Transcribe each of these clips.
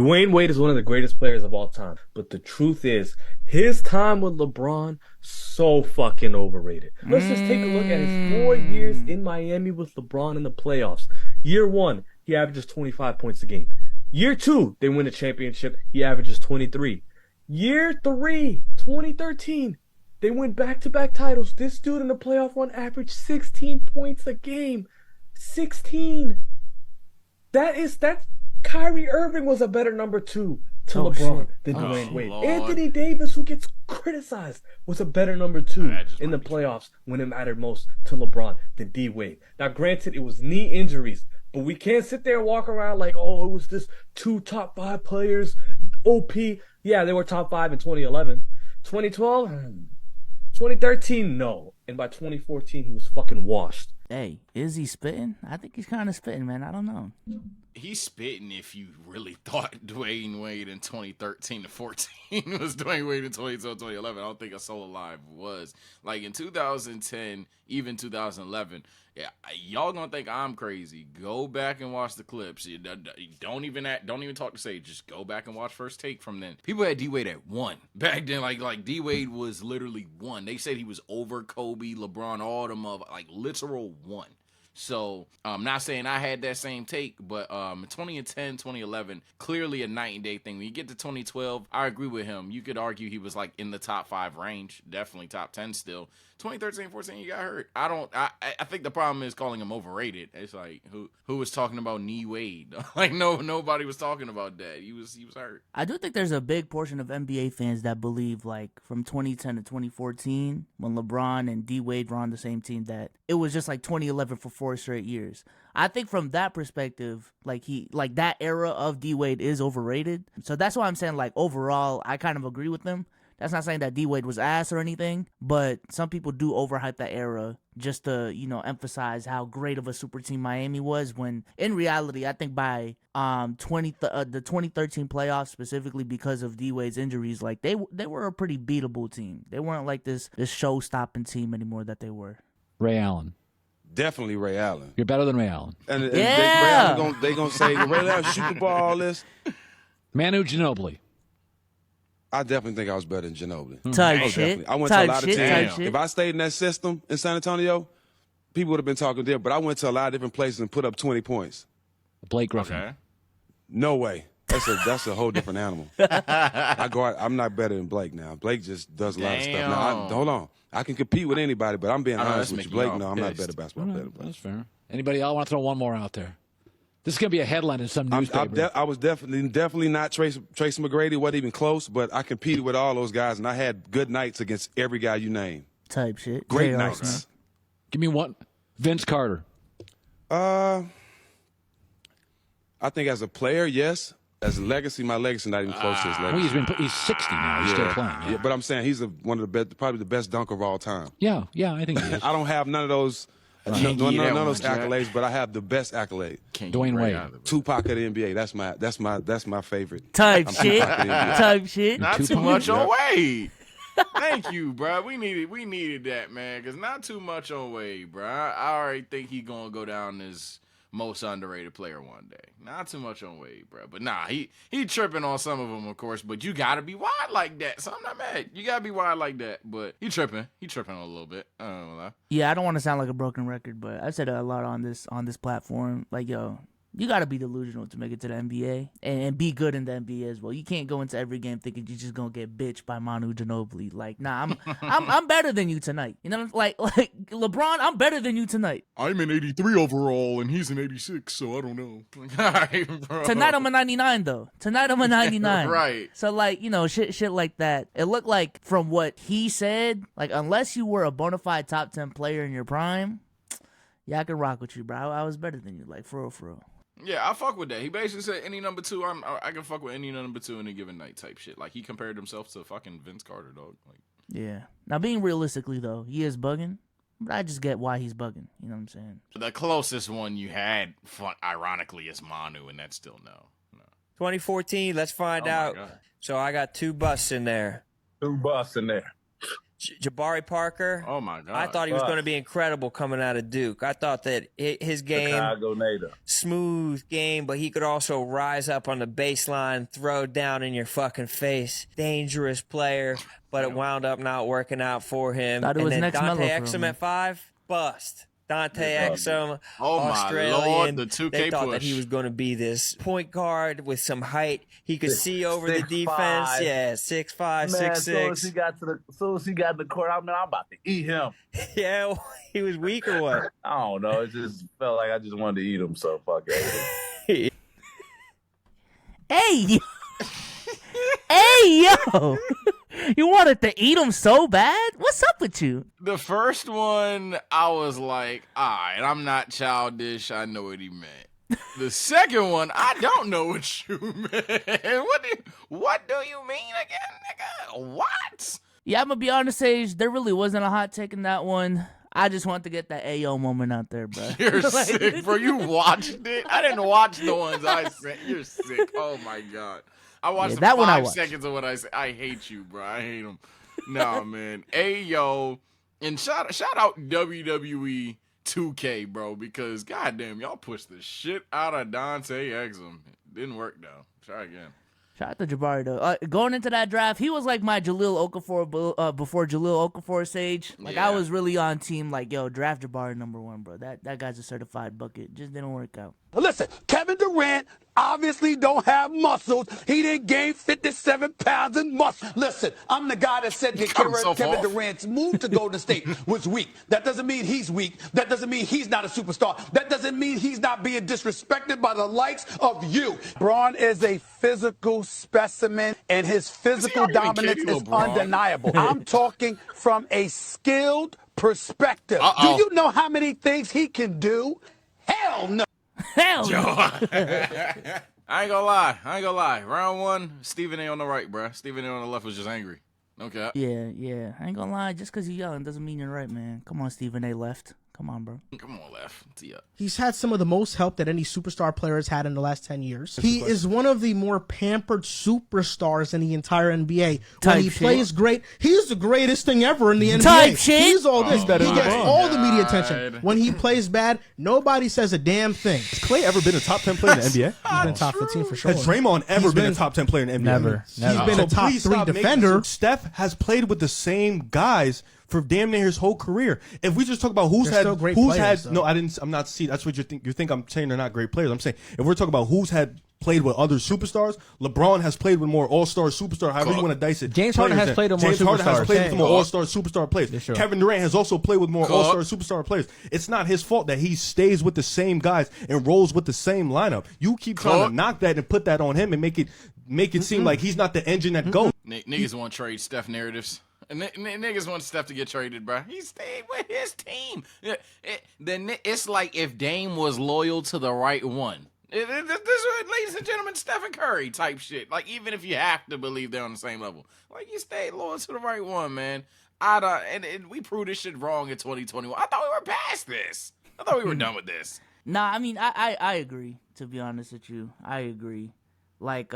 Dwyane Wade is one of the greatest players of all time. But the truth is, his time with LeBron, so fucking overrated. Let's just take a look at his 4 years in Miami with LeBron in the playoffs. Year one, he averages 25 points a game. Year two, they win the championship. He averages 23. Year three, 2013, they win back-to-back titles. This dude in the playoff run averaged 16 points a game. 16. That's Kyrie Irving was a better number two to LeBron than Dwyane Wade. Lord. Anthony Davis, who gets criticized, was a better number two in the playoffs when it mattered most to LeBron than D Wade. Now, granted, it was knee injuries, but we can't sit there and walk around like, oh, it was this two top five players, OP. Yeah, they were top five in 2011. 2012, 2013, no. And by 2014, he was fucking washed. Hey, is he spitting? I think he's kind of spitting, man. I don't know. He's spitting if you really thought Dwyane Wade in 2013 to 14 was Dwyane Wade in 2012, 2011. I don't think a Soul Alive was. Like in 2010, even 2011, yeah, y'all gonna think I'm crazy. Go back and watch the clips. You don't even talk to Sage. Just go back and watch First Take from then. People had D Wade at 1 back then. Like D Wade was literally 1. They said he was over Kobe, LeBron, all them of like literal 1. So I'm not saying I had that same take, but 2010, 2011, clearly a night and day thing. When you get to 2012, I agree with him. You could argue he was like in the top 5 range, definitely top 10 still. 2013, 14, he got hurt. I think the problem is calling him overrated. It's like who was talking about knee Wade? Like nobody was talking about that. He was hurt. I do think there's a big portion of NBA fans that believe, like, from 2010 to 2014, when LeBron and D Wade were on the same team, that it was just like 2011 for 4 straight years. I think from that perspective, like that era of D Wade is overrated. So that's why I'm saying, like, overall, I kind of agree with them. That's not saying that D Wade was ass or anything, but some people do overhype that era just to, emphasize how great of a super team Miami was, when in reality, I think by the 2013 playoffs, specifically because of D Wade's injuries, like they were a pretty beatable team. They weren't like this show-stopping team anymore that they were. Ray Allen. Definitely Ray Allen. You're better than Ray Allen. And Yeah. Ray Allen they gonna say Ray Allen shoot the ball, all this. Manu Ginobili. I definitely think I was better than Ginobili. Type Oh, shit. definitely. I went to a lot of Type teams. shit. If I stayed in that system in San Antonio, people would have been talking there. But I went to a lot of different places and put up 20 points. Blake Griffin. Okay. No way. That's a whole different animal. I'm not better than Blake now. Blake just does a lot of stuff. Now, hold on. I can compete with anybody, but I'm being honest with you. Blake, no, I'm not better basketball player than Blake. That's fair. Anybody else want to throw one more out there? This is going to be a headline in some newspaper. I was definitely not Tracy McGrady. Wasn't even close, but I competed with all those guys, and I had good nights against every guy you name. Type shit. Great JR nights. Smith. Give me one. Vince Carter. I think as a player, yes. As a legacy, my legacy not even close to his legacy. Well, he's 60 now. He's still playing. Yeah, but I'm saying he's one of the best, probably the best dunker of all time. Yeah, I think he is. I don't have none of those. None of those accolades, but I have the best accolade. Dwyane Wade. Tupac of the NBA. That's my favorite. Type I'm shit. Tupac of the NBA. Type shit. Not too much on Wade. Thank you, bro. We needed that, man, because not too much on Wade, bro. I already think he gonna go down as most underrated player one day. Not too much on Wade, bro. But nah, he tripping on some of them, of course. But you gotta be wide like that. So I'm not mad. You gotta be wide like that. But he tripping. He tripping a little bit. I don't know. Yeah, I don't want to sound like a broken record, but I've said it a lot on this platform. Like, yo, you got to be delusional to make it to the NBA and be good in the NBA as well. You can't go into every game thinking you're just gonna get bitched by Manu Ginobili. Like, nah, I'm better than you tonight. You know, like LeBron, I'm better than you tonight. I'm an 83 overall, and he's an 86, so I don't know. All right, bro. Tonight I'm a 99 though. Tonight I'm a 99. Right. So like, shit like that. It looked like from what he said, like unless you were a bona fide top 10 player in your prime, yeah, I can rock with you, bro. I was better than you, like for real. Yeah, I fuck with that. He basically said any number two, I can fuck with any number two in a given night type shit. Like he compared himself to fucking Vince Carter, dog. Like, yeah. Now being realistically though, he is bugging, but I just get why he's bugging. You know what I'm saying? the closest one you had, ironically, is Manu, and that's still no. 2014, let's find out. God. So I got 2 busts in there. 2 busts in there. Jabari Parker. Oh my God! I thought he was going to be incredible coming out of Duke. I thought that his game, Chicago native, smooth game, but he could also rise up on the baseline, throw down in your fucking face. Dangerous player, but it wound up not working out for him. Thought it was and then next Dante Melo for Exum him. at 5, bust. Dante Exum, Oh my Australian. Lord, the 2K they thought that push. he was going to be this point guard with some height. He could see over the 6'5". defense. Yeah, 6'5", man. 6'6". As soon as he got in the court, I'm about to eat him. Yeah, he was weak or what? I don't know. It just felt like I just wanted to eat him. So fuck it. Hey, hey, yo. You wanted to eat him so bad? What's up with you? The first one, I was like, all right, I'm not childish. I know what he meant. The second one, I don't know what you meant. What do you mean again, nigga? What? Yeah, I'm going to be honest, Sage. There really wasn't a hot take in that one. I just want to get that Ayo moment out there, bro. You're sick, bro. You watched it? I didn't watch the ones I sent. You're sick. Oh, my God. I watched that the one I 5 watched. seconds of what I said. I hate you, bro. I hate him. Nah, man. Ayo. And shout out WWE 2K, bro, because goddamn, y'all pushed the shit out of Dante Exum. Didn't work, though. Try again. Shout out to Jabari, though. Going into that draft, he was like my Jahlil Okafor before Jahlil Okafor, Sage. Like, Yeah. I was really on team, like, yo, draft Jabari #1, bro. That guy's a certified bucket. Just didn't work out. Listen, Kevin Durant obviously don't have muscles. He didn't gain 57 pounds in muscle. Listen, I'm the guy that said that Kevin Durant's move to Golden State was weak. That doesn't mean he's weak. That doesn't mean he's not a superstar. That doesn't mean he's not being disrespected by the likes of you. LeBron is a physical specimen, and his physical dominance is undeniable. I'm talking from a skilled perspective. Do you know how many things he can do? Hell no. Hell no. I ain't gonna lie. Round 1, Stephen A on the right, bruh. Stephen A on the left was just angry. Okay. Yeah. I ain't gonna lie. Just because you're yelling doesn't mean you're right, man. Come on, Stephen A. left. Come on, bro. Come on, left. Tee up. He's had some of the most help that any superstar player has had in the last 10 years. He is one of the more pampered superstars in the entire NBA. When he plays great, he's the greatest thing ever in the NBA. Type shit. He's all this. He gets all the media God. attention. When he plays bad, nobody says a damn thing. Has Clay ever been a top 10 player in the NBA? He's been top 15 for sure. Has Draymond ever been a top 10 player in the NBA? Never. He's been a top 3 defender. Steph has played with the same guys for damn near his whole career. If we just talk about who's They're had still great who's players, had no, though. I didn't. I'm not. See, that's what you think I'm saying they're not great players. I'm saying if we're talking about who's had played with other superstars, LeBron has played with more all-star superstar. However you want to dice it. James Harden has played with more James Harden has superstars. played with more all-star superstar players. sure. Kevin Durant has also played with more all-star superstar players. It's not his fault that he stays with the same guys and rolls with the same lineup. You keep trying to knock that and put that on him and make it seem like he's not the engine that goes. Niggas want to trade Steph narratives. Niggas want Steph to get traded, bro. He stayed with his team. Then it's like if Dame was loyal to the right one. This is, ladies and gentlemen, Stephen Curry type shit. Like, even if you have to believe they're on the same level, like, you stayed loyal to the right one, man. And we proved this shit wrong in 2021. I thought we were past this. I thought we were done with this. Nah, I mean, I agree, to be honest with you. I agree. Like,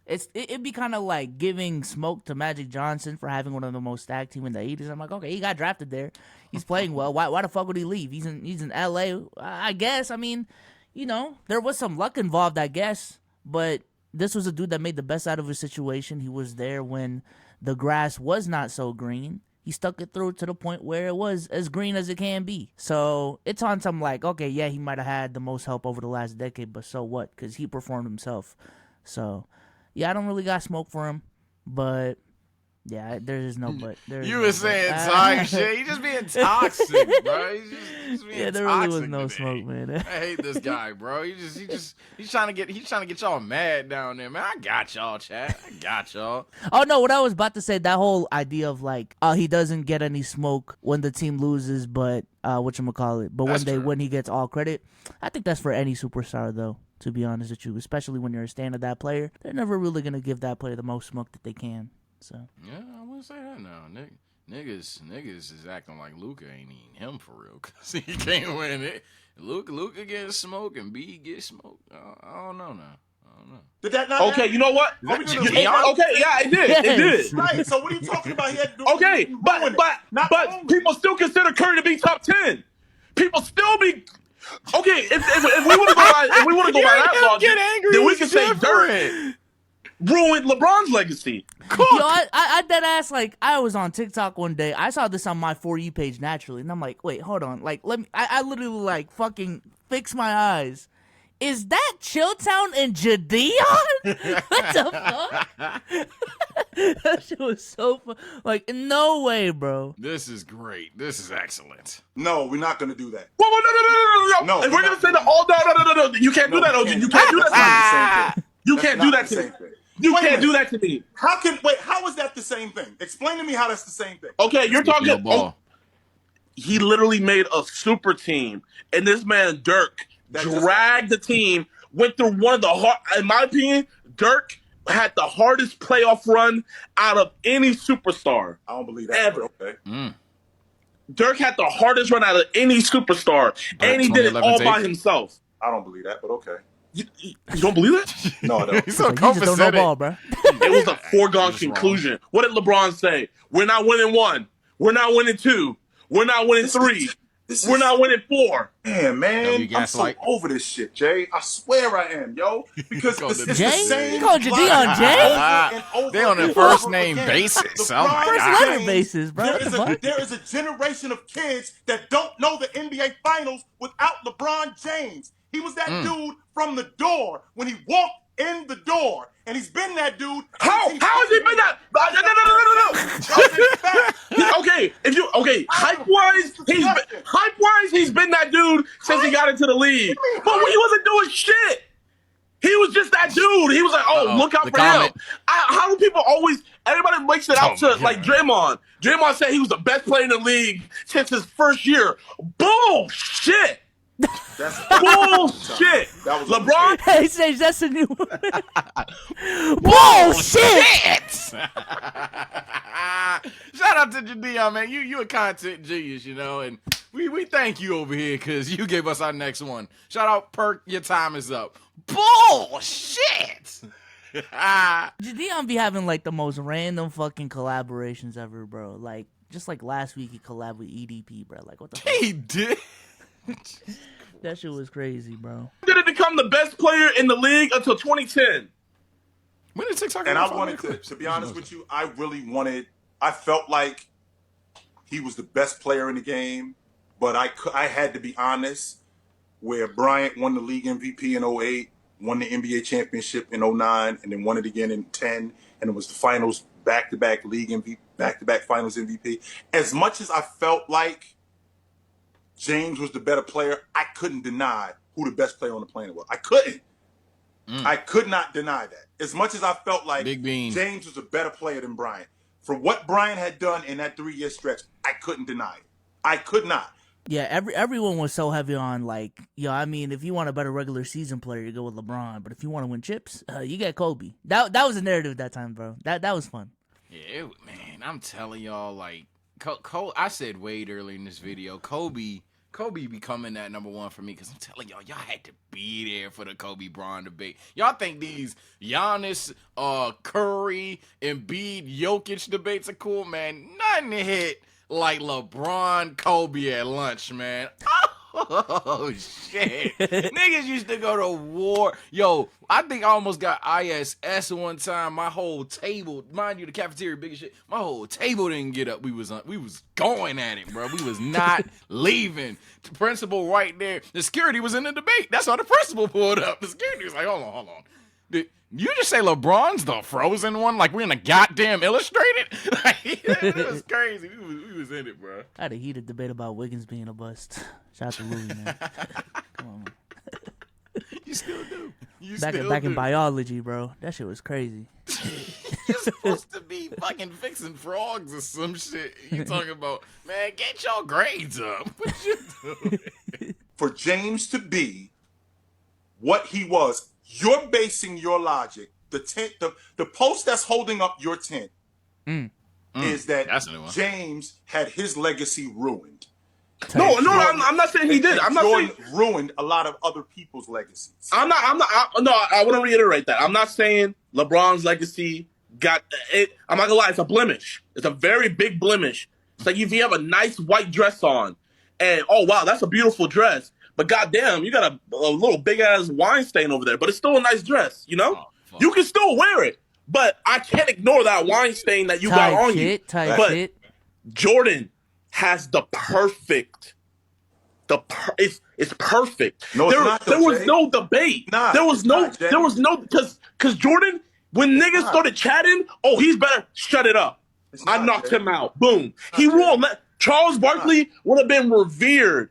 it'd be kind of like giving smoke to Magic Johnson for having one of the most stacked team in the 80s. I'm like, okay, he got drafted there. He's playing well. Why the fuck would he leave? He's in LA. I guess. I mean, you know, there was some luck involved, I guess. But this was a dude that made the best out of his situation. He was there when the grass was not so green. He stuck it through to the point where it was as green as it can be. So it's on some like, okay, yeah, he might have had the most help over the last decade, but so what? Because he performed himself. So, yeah, I don't really got smoke for him, but yeah, there is no but. You were saying type shit. You just being toxic, bro. He's being yeah, there really was toxic no today. smoke, man. I hate this guy, bro. He's trying to get y'all mad down there, man. I got y'all, chat. I got y'all. Oh no, what I was about to say, that whole idea of like, he doesn't get any smoke when the team loses, but whatchamacallit, but when they win, he gets all credit. I think that's for any superstar, though. To be honest with you, especially when you're a stand of that player, they're never really gonna give that player the most smoke that they can. So yeah, I wouldn't say that now. Niggas is acting like Luka ain't even him for real, cause he can't win it. Luka getting smoke and B get smoke. I don't know now. Did that not Okay, happen? you know what? Are we gonna Okay, say yeah, it did. It did. Right. So what are you talking about? He had to do Okay, but people still consider Curry to be top 10. People still be okay. If we want to go by that logic, then we can say Dirk ruined LeBron's legacy. Yo, I dead ass, like, I was on TikTok one day. I saw this on my For You page naturally, and I'm like, wait, hold on. Like, I literally, like, fucking fix my eyes. Is that Chilltown and Jadion? What the fuck? That shit was so fun. Like, no way, bro. This is great. This is excellent. No, we're not gonna do that. Whoa, no. If we're gonna say that all no. You can't do that, OG. You can't do that. You can't do that to me. You can't do that to me. How is that the same thing? Explain to me how that's the same thing. Okay, you're talking. He literally made a super team, and this man Dirk dragged the team. Went through one of the hard. In my opinion, Dirk had the hardest playoff run out of any superstar. I don't believe that. Ever. Okay. Dirk had the hardest run out of any superstar, and he did it all by himself. I don't believe that, but okay. You don't believe that? No, I don't. He's so You just don't know ball, bro. It was a foregone conclusion. What did LeBron say? We're not winning 1. We're not winning 2. We're not winning 3. We're not winning 4. Man, I'm so over this shit, Jay. I swear I am, yo. Because it's the same. You called Jadion Jay? They on a first name basis. Oh my First God. letter basis, bro. There is a generation of kids that don't know the NBA Finals without LeBron James. He was that dude from the door when he walked in the door, and he's been that dude. How has he been that? No. Okay, hype wise, he's been that dude since he got into the league. But when he wasn't doing shit, he was just that dude. He was like, look out for him. How do people always? Everybody makes it out to like Draymond. Draymond said he was the best player in the league since his first year. Bullshit. That's bullshit. That was LeBron. Hey, Sage, that's a new one. Bullshit. Shout out to Jadion, man. You a content genius, you know, and we thank you over here because you gave us our next one. Shout out Perk, your time is up. Bullshit. Jadion be having like the most random fucking collaborations ever, bro. Like just like last week he collabed with EDP, bro. Like what the fuck? He did. That shit was crazy, bro. Didn't become the best player in the league until 2010. When did TikTok? And I wanted to be honest with you, I felt like he was the best player in the game, but I had to be honest. Where Bryant won the league MVP in 08, won the NBA championship in 09, and then won it again in 10, and it was the finals back-to-back league MVP, back-to-back finals MVP. As much as I felt like James was the better player, I couldn't deny who the best player on the planet was. I couldn't. I could not deny that. As much as I felt like James was a better player than Bryant. For what Bryant had done in that 3-year stretch, I couldn't deny it. I could not. Yeah, everyone was so heavy on like, I mean, if you want a better regular season player, you go with LeBron. But if you want to win chips, you get Kobe. That was the narrative at that time, bro. That was fun. Yeah, man, I'm telling y'all, like, I said Wade earlier in this video. Kobe becoming that number one for me because I'm telling y'all had to be there for the Kobe Bron debate. Y'all think these Giannis, Curry, Embiid, Jokic debates are cool, man? Nothing hit like LeBron, Kobe at lunch, man. Oh, shit. Niggas used to go to war. Yo, I think I almost got ISS one time. My whole table, mind you, the cafeteria big as shit. My whole table didn't get up. We was going at it, bro. We was not leaving. The principal right there. The security was in the debate. That's how the principal pulled up. The security was like, hold on. Did you just say LeBron's the frozen one? Like we're in a goddamn Illustrated? Like, it was crazy. We was in it, bro. I had a heated debate about Wiggins being a bust. Shout out to Louis, man. Come on, man. You still do. Back in biology, bro. That shit was crazy. You're supposed to be fucking fixing frogs or some shit. You talking about, man, get your grades up. What you doing? For James to be what he was, you're basing your logic. The post that's holding up your tent is that James had his legacy ruined. No, I'm not saying he did. I'm not Jordan saying ruined a lot of other people's legacies. I want to reiterate that. I'm not saying LeBron's legacy got it. I'm not gonna lie. It's a blemish. It's a very big blemish. It's like if you have a nice white dress on, and oh wow, that's a beautiful dress, but goddamn, you got a little big ass wine stain over there. But it's still a nice dress, you know. You can still wear it, but I can't ignore that wine stain that you got on you. But Jordan has the perfect. It's perfect. No, it's not. There was no debate. There was no because Jordan, when niggas started chatting, oh, he's better. Shut it up. I knocked him out. Boom. He won. Charles Barkley would have been revered.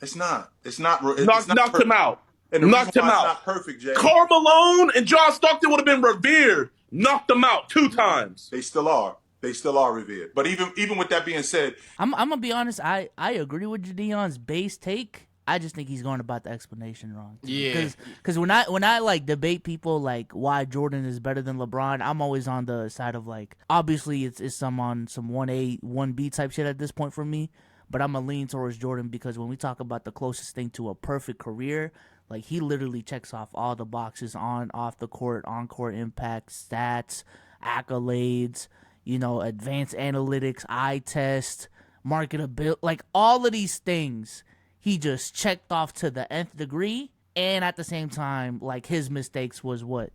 It's not. It's not. Knocked him out. And knocked him out. Not perfect, Jay. Karl Malone and John Stockton would have been revered. Knocked them out 2 times. They still are. They still are revered. But even with that being said, I'm gonna be honest. I agree with Jadion's base take. I just think he's going about the explanation wrong. Yeah. Because when I like debate people like why Jordan is better than LeBron, I'm always on the side of like obviously it's some on some 1A 1B type shit at this point for me. But I'm gonna lean towards Jordan because when we talk about the closest thing to a perfect career, like he literally checks off all the boxes on, off the court, on court impact, stats, accolades, you know, advanced analytics, eye test, marketability, like all of these things he just checked off to the nth degree. And at the same time, like his mistakes was what,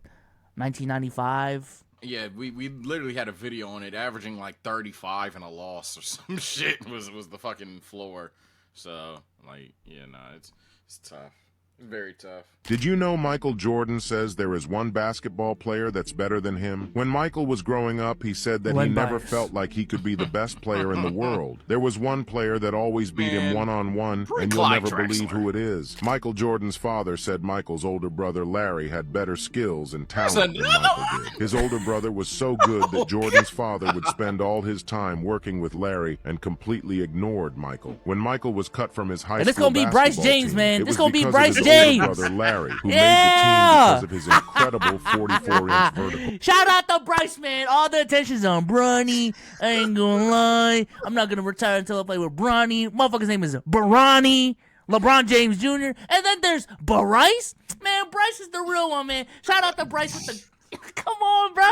1995? Yeah, we literally had a video on it, averaging like 35 and a loss or some shit was the fucking floor. So like, yeah, no, it's tough. Very tough. Did you know Michael Jordan says there is one basketball player that's better than him? When Michael was growing up, he said that he never felt like he could be the best player in the world. There was one player that always beat him one-on-one, and you'll never believe who it is. Michael Jordan's father said Michael's older brother Larry had better skills and talent than Michael did. His older brother was so good that Jordan's father would spend all his time working with Larry and completely ignored Michael. When Michael was cut from his high school this gonna be Bryce James, team, man. This gonna be Bryce James. Brother Larry, who made the team because of his incredible 44-inch vertical. Shout out to Bryce, man. All the attention's on Bronny. I ain't gonna lie. I'm not gonna retire until I play with Bronny. Motherfucker's name is Barani. LeBron James Jr. And then there's Bryce. Man, Bryce is the real one, man. Shout out to Bryce with the... Come on, bro.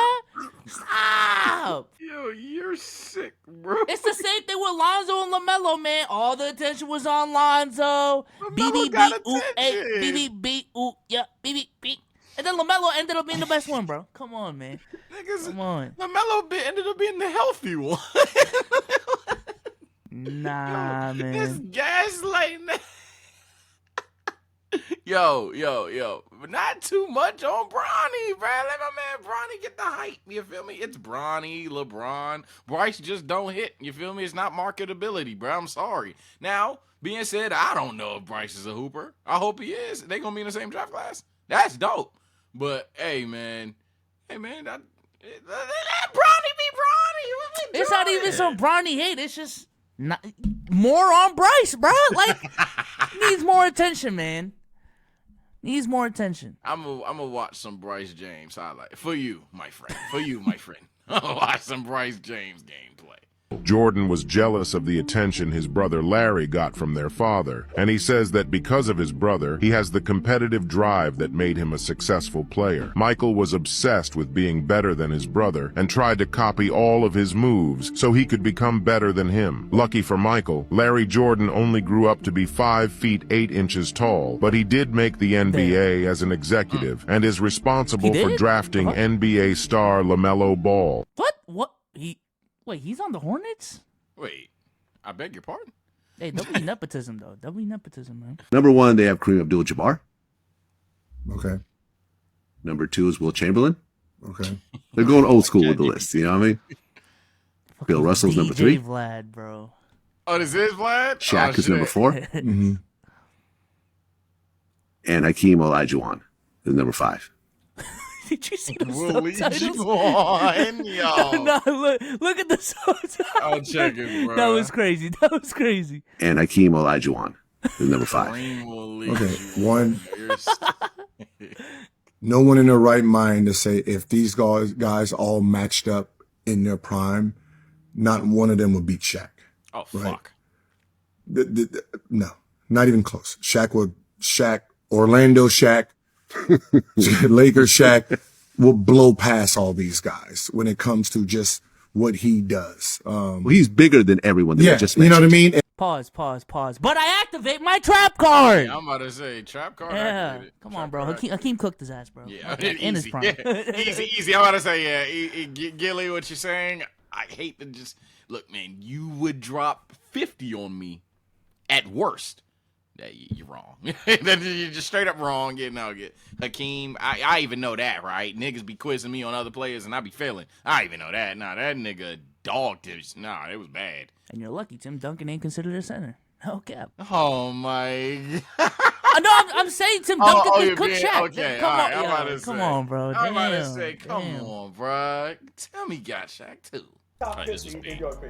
Stop. Yo, you're sick, bro. It's the same thing with Lonzo and LaMelo, man. All the attention was on Lonzo. BBB, ooh, hey, BBB, ooh, yeah, BBB. And then LaMelo ended up being the best one, bro. Come on, man. Niggas, come on. LaMelo ended up being the healthy one. Nah, man. This gaslighting. Yo, but not too much on Bronny, bro. Let my man Bronny get the hype. You feel me? It's Bronny, LeBron. Bryce just don't hit. You feel me? It's not marketability, bro. I'm sorry. Now, being said, I don't know if Bryce is a hooper. I hope he is. They gonna be in the same draft class. That's dope. But hey, man, that Bronny be Bronny. It's not even some Bronny hate. It's just more on Bryce, bro. Like needs more attention, man. Needs more attention. I'm gonna watch some Bryce James highlight for you, my friend. I'll watch some Bryce James gameplay. Jordan was jealous of the attention his brother Larry got from their father, and he says that because of his brother, he has the competitive drive that made him a successful player. Michael was obsessed with being better than his brother and tried to copy all of his moves so he could become better than him. Lucky for Michael, Larry Jordan only grew up to be 5 feet 8 inches tall, but he did make the NBA as an executive and is responsible for drafting NBA star LaMelo Ball. What? Wait, he's on the Hornets? Wait, I beg your pardon? Hey, double nepotism, though. Double nepotism, man. Number 1, they have Kareem Abdul-Jabbar. Okay. Number 2 is Will Chamberlain. Okay. They're going old school with the list, you know what I mean? Bill Russell's number 3. Vlad, bro. Oh, this is Vlad? Shaq is number 4. Mm-hmm. And Hakeem Olajuwon is number 5. Did you see the subtitles? No, look at the subtitles. I'll check it, bro. That was crazy. And Hakeem Olajuwon is number 5. Okay, one. No one in their right mind to say if these guys all matched up in their prime, not one of them would beat Shaq. Oh, right? fuck. No, not even close. Orlando Shaq, Lakers Shaq will blow past all these guys when it comes to just what he does. Well, he's bigger than everyone that we just mentioned. You know what I mean? Pause. But I activate my trap card. Yeah, I'm about to say trap card. Yeah, come on, bro. Hakeem cooked his ass, bro. Yeah, in his prime. Yeah. Easy. I'm about to say, yeah. Gilly, what you're saying? I hate to just look, man. You would drop 50 on me at worst. Yeah, you're wrong. You're just straight up wrong. Hakeem. I even know that, right? Niggas be quizzing me on other players, and I be failing. I even know that. Nah, that nigga dogged it. Nah, it was bad. And you're lucky Tim Duncan ain't considered a center. No cap. Oh my God. No, I'm saying Tim Duncan can cook Shaq. Okay, come right, on, come on, bro. I'm about to say, come on, bro. Tell me, got Shaq too.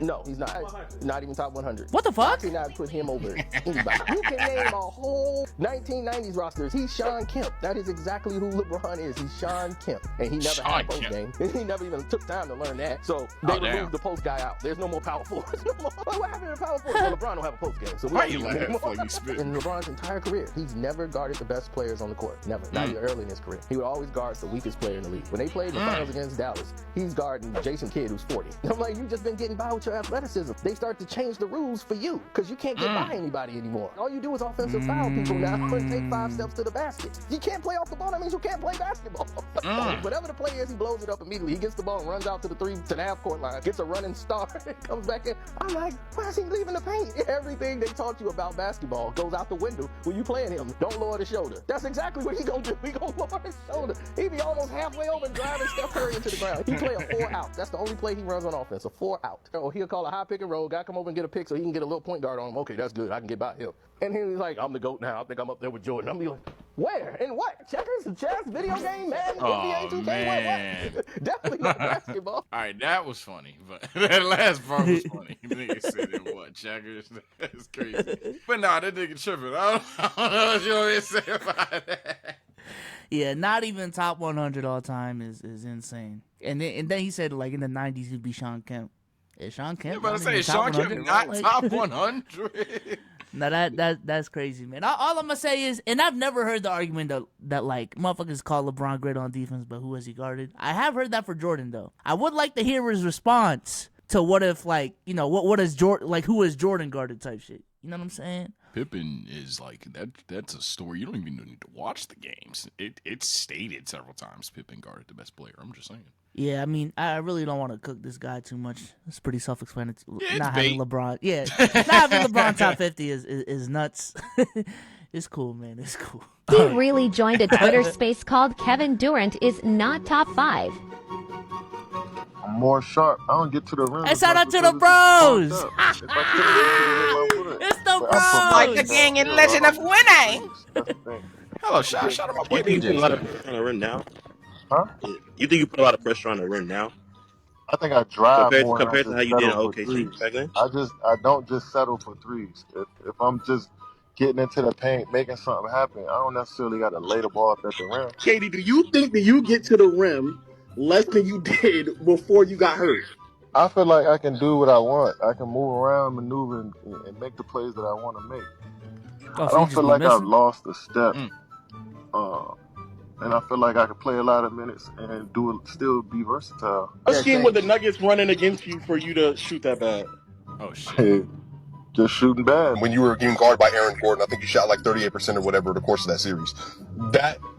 No, he's not. Not even top 100. What the fuck? I cannot put him over anybody. You can name a whole 1990s rosters. He's Sean Kemp. That is exactly who LeBron is. He's Sean Kemp. And he never had a post game. And he never even took time to learn that. So they removed the post guy out. There's no more power forwards. What happened to power forwards? Well, LeBron don't have a post game. So why you laughing for you spit? In LeBron's entire career, he's never guarded the best players on the court. Never. Not even early in his career. He would always guard the weakest player in the league. When they played in the finals against Dallas, he's guarding Jason Kidd, who's 40. I'm like, you just been getting by with your athleticism. They start to change the rules for you because you can't get by anybody anymore. All you do is offensive foul people now and take 5 steps to the basket. You can't play off the ball. That means you can't play basketball. Whatever the play is, he blows it up immediately. He gets the ball and runs out to the half court line, gets a running start, and comes back in. I'm like, why is he leaving the paint? Everything they taught you about basketball goes out the window when you playing him. Don't lower the shoulder. That's exactly what he gonna do. He gonna lower his shoulder. He be almost halfway over and driving Steph Curry into the ground. He play a 4 out. That's the only play he runs on offense, a 4 out. Or he'll call a high pick and roll, guy come over and get a pick so he can get a little point guard on him. Okay, that's good. I can get by him. And he's like, I'm the GOAT now. I think I'm up there with Jordan. I'm be like, where? In what? Checkers? Chess? Video game? Madden? NBA 2K? Man. What? Definitely not basketball. All right, that was funny. But that last part was funny. The nigga said it what? Checkers? That's crazy. But nah, that nigga tripping. I don't know what you want me to say about that. Yeah, not even top 100 all time is insane. And then he said, like, in the 90s, he'd be Sean Kemp. Is Sean Kemp? I'm about to say, Sean Kemp not top 100. No, that's crazy, man. All I'm gonna say is, and I've never heard the argument that like motherfuckers call LeBron great on defense, but who has he guarded? I have heard that for Jordan though. I would like to hear his response to what if, like, you know, what is Jordan, like, who is Jordan guarded type shit. You know what I'm saying? Pippen is like that. That's a story. You don't even need to watch the games. It's stated several times Pippen guarded the best player. I'm just saying. Yeah, I mean, I really don't want to cook this guy too much. It's pretty self-explanatory. Yeah, not having LeBron, not having LeBron top 50 is nuts. It's cool, man. It's cool. He really joined a Twitter space called Kevin Durant is not top 5. I'm more sharp. I don't get to the rim. Hey, shout out to the bros. It's the bros. Like the gang in Legend of Winning. Hello, shout out to my boy. You think you put a lot of pressure on the rim now? Huh? You think you put a lot of pressure on the rim now? I think I drive compared to how you did in OKC back then. I don't just settle for threes. If I'm just getting into the paint, making something happen, I don't necessarily got to lay the ball up at the rim. Katie, do you think that you get to the rim less than you did before you got hurt? I feel like I can do what I want. I can move around, maneuver, and make the plays that I want to make. I don't feel like I've lost a step. And I feel like I could play a lot of minutes and still be versatile. What scheme were the Nuggets running against you for you to shoot that bad? Oh, shit. Just shooting bad. When you were getting guarded by Aaron Gordon, I think you shot like 38% or whatever over the course of that series.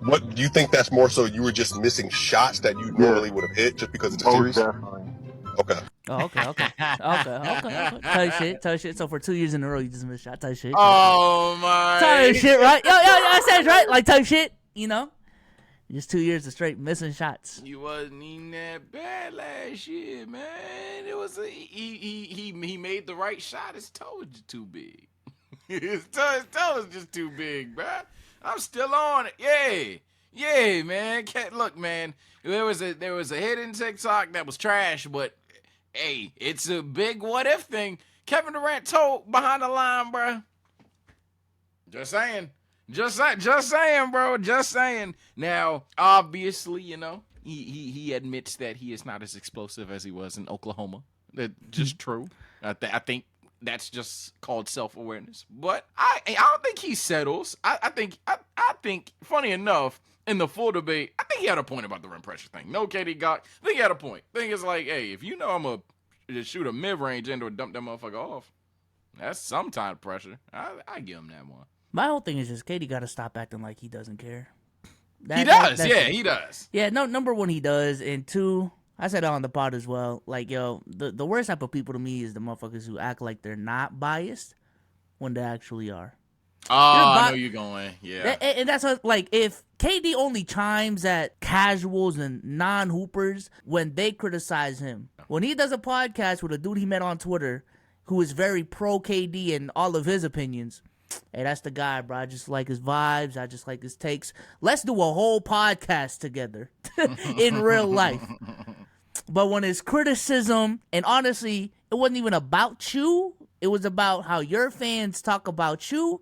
What do you think that's more so you were just missing shots that you normally would have hit just because of the series? Definitely. Okay. Oh, okay. Tell shit. So for 2 years in a row, you just missed shot. Tell shit. Oh, my. Tell shit, right? Yo, that sounds right. Like, tell shit, you know? Just 2 years of straight missing shots. You wasn't even that bad last year, man. It was he made the right shot. His toe was just too big. his toe was just too big, bro. I'm still on it. Yeah, man. Look, man. There was a hidden TikTok that was trash, but hey, it's a big what if thing. Kevin Durant toe behind the line, bro. Just saying. Just saying, bro. Just saying. Now, obviously, you know, he admits that he is not as explosive as he was in Oklahoma. That's just true. I think that's just called self-awareness. But I don't think he settles. I think funny enough, in the full debate, I think he had a point about the rim pressure thing. No, KD got. I think he had a point. I think it's like, hey, if you know I'm a just shoot a mid-range end or dump that motherfucker off, that's some kind of pressure. I give him that one. My whole thing is just KD got to stop acting like he doesn't care. He does. He does. Yeah, no, number one, he does. And two, I said it on the pod as well. Like, yo, the worst type of people to me is the motherfuckers who act like they're not biased when they actually are. Oh, I know you're going. Yeah. And that's what, like, if KD only chimes at casuals and non-hoopers when they criticize him. When he does a podcast with a dude he met on Twitter who is very pro KD and all of his opinions, hey, that's the guy, bro. I just like his vibes. I just like his takes. Let's do a whole podcast together in real life. But when it's criticism, and honestly, it wasn't even about you. It was about how your fans talk about you.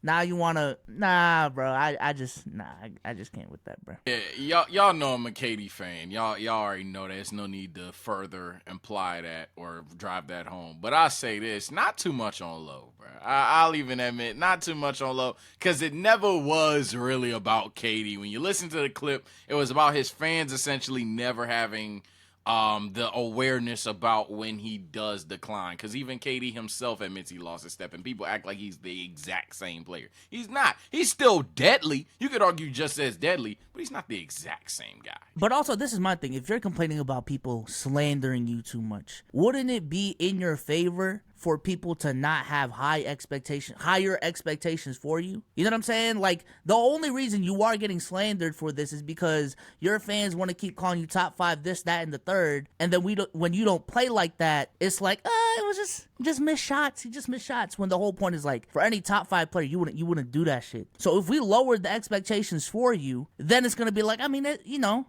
Now you wanna, bro. I just can't with that, bro. Yeah, y'all know I'm a KD fan. Y'all already know that. There's no need to further imply that or drive that home. But I say this, not too much on low, bro. I'll even admit, not too much on low, because it never was really about KD. When you listen to the clip, it was about his fans essentially never having the awareness about when he does decline, because even KD himself admits he lost his step, and people act like he's the exact same player. He's not. He's still deadly. You could argue just as deadly, but he's not the exact same guy. But also, this is my thing. If you're complaining about people slandering you too much, wouldn't it be in your favor for people to not have higher expectations for you? You know what I'm saying? Like, the only reason you are getting slandered for this is because your fans want to keep calling you top 5, this, that, and the third. And then when you don't play like that, it's like, it was just missed shots. He just missed shots. When the whole point is, like, for any top 5 player, you wouldn't do that shit. So if we lowered the expectations for you, then it's gonna be like, I mean,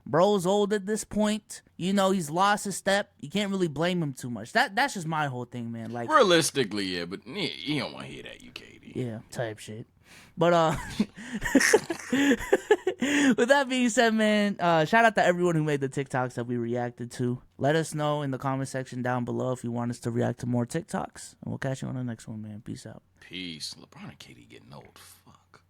bro's old at this point. He's lost his step. You can't really blame him too much. That's just my whole thing, man. Like, realistically, yeah, but you don't want to hear that, you KD. Yeah, type shit. But with that being said, man, shout out to everyone who made the TikToks that we reacted to. Let us know in the comment section down below if you want us to react to more TikToks, and we'll catch you on the next one, man. Peace out. Peace. LeBron and KD getting old. Fuck.